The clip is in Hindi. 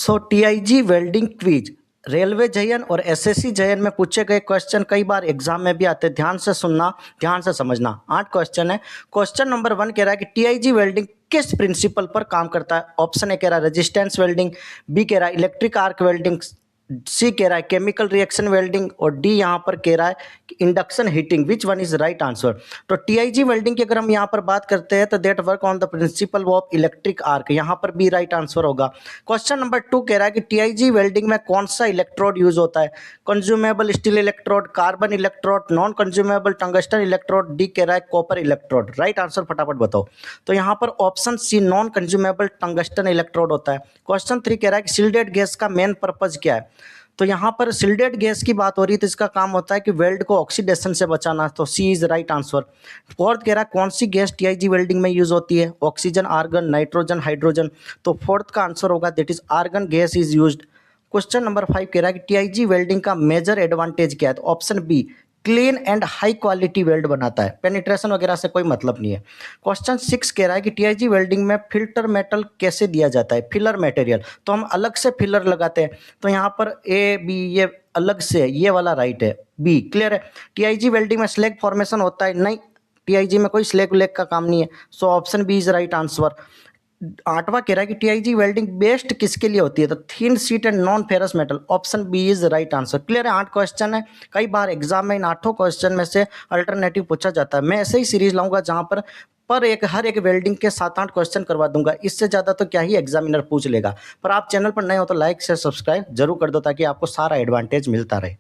सो टीआईजी वेल्डिंग क्विज रेलवे जयन और एसएससी जयन में पूछे गए क्वेश्चन कई बार एग्जाम में भी आते हैं। ध्यान से सुनना, ध्यान से समझना। 8 क्वेश्चन है। क्वेश्चन नंबर 1 कह रहा है कि टीआईजी वेल्डिंग किस प्रिंसिपल पर काम करता है। ऑप्शन ए कह रहा है रेजिस्टेंस वेल्डिंग, बी कह रहा है इलेक्ट्रिक आर्क वेल्डिंग, सी कह रहा है केमिकल रिएक्शन वेल्डिंग और डी यहाँ पर कह रहा है कि induction heating. Which one is right answer. तो टीआईजी वेल्डिंग की अगर हम यहाँ पर बात करते हैं तो that work on the principle of electric arc, यहाँ पर बी राइट आंसर होगा। क्वेश्चन नंबर 2 कह रहा है कि टीआईजी वेल्डिंग में कौन सा इलेक्ट्रोड यूज होता है। Consumable steel electrode, carbon electrode, non consumable tungsten electrode, D कह रहा है कॉपर इलेक्ट्रोड। राइट आंसर फटाफट बताओ। तो यहाँ पर option C non consumable tungsten electrode होता है। क्वेश्चन 3 कह रहा है कि शिल्डेड गैस का मेन पर्पज क्या है। तो यहाँ पर शिल्डेड गैस की बात हो रही है तो इसका काम होता है कि वेल्ड को ऑक्सीडेशन से बचाना, तो C is right answer. Fourth कह रहा है कौन सी गैस टीआईजी वेल्डिंग में यूज होती है। Oxygen, argon, nitrogen, hydrogen. तो फोर्थ का आंसर होगा that is argon gas is used. Question number 5 कह रहा है कि टीआईजी वेल्डिंग का मेजर एडवांटेज क्या है। तो option B clean and high quality weld बनाता है, पेनिट्रेशन वगैरह से कोई मतलब नहीं है। क्वेश्चन 6 कह रहा है कि टीआईजी वेल्डिंग में फिल्टर मेटल कैसे दिया जाता है। फिलर मटेरियल, तो हम अलग से फिलर लगाते हैं। तो यहाँ पर ए बी ये अलग से है, ये वाला राइट है, बी क्लियर है। टीआईजी वेल्डिंग में स्लैग फॉर्मेशन होता है, नहीं टीआईजी में कोई स्लैग व्लैग का काम नहीं है। So option B is right answer. 8वां कह रहा है कि टीआईजी वेल्डिंग बेस्ट किसके लिए होती है। तो thin sheet and non ferrous metal, option B is right answer. Clear है। 8 क्वेश्चन है। कई बार एग्जाम में इन 8 क्वेश्चन में से अल्टरनेटिव पूछा जाता है। मैं ऐसे ही सीरीज लाऊंगा जहां पर हर एक वेल्डिंग के 7-8 क्वेश्चन करवा दूंगा। इससे ज़्यादा तो क्या ही एग्जामिनर पूछ लेगा। पर आप चैनल पर नए हो तो लाइक शेयर सब्सक्राइब जरूर कर दो ताकि आपको सारा एडवांटेज मिलता रहे।